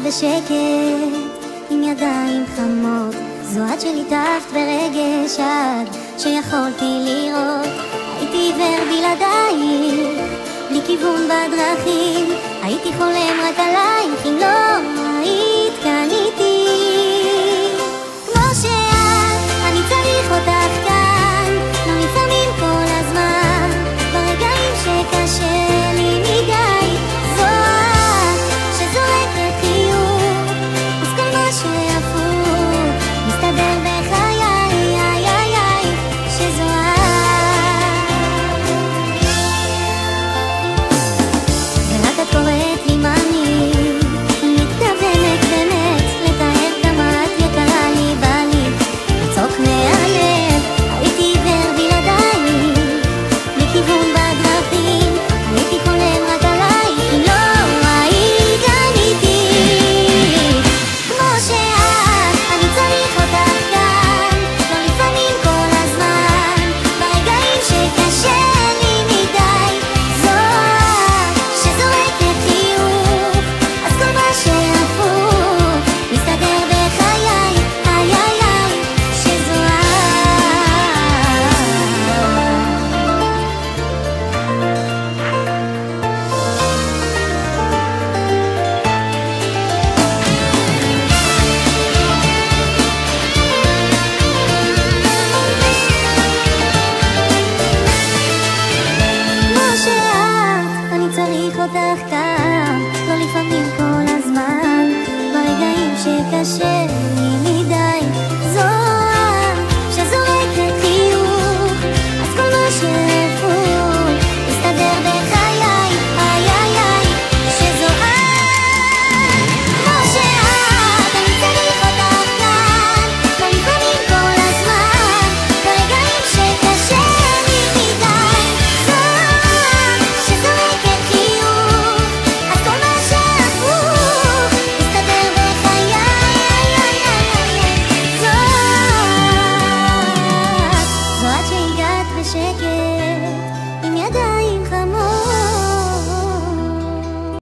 בשקט עם ידיים חמות, זו את שליטפת ברגש עד שיכולתי לראות. הייתי עיוור בלעדייך, בלי כיוון בדרכים, הייתי חולם רק עלייך אם לא היית כאן איתי. כמו שאת, אני צריך אותך כאן, לא לפעמים כל הזמן, ברגעים שקשה לי מדי. זו את שזורקת חיוך, אז כל מה שהפוך מסתדר בחיי, איי איי איי, שזו את. ורק את קוראת לי מה אני מתכוונת באמת לתאר כמה את יקרה לי, בא לי לצעוק מהלב. הייתי עיוור בלעדייך, בלי כיוון בדרכים, הייתי חולם רק עלייך אם לא היית כאן איתי. כמו שאת, אני צריך אותך כאן, לא לפעמים כל הזמן, ברגעים שקשה לי מדי. זו את שזורקת חיוך, אז כל מה שהפוך מסתדר בחיי, איי איי איי, שזו את. כמו שאת, אני צריך אותך כאן.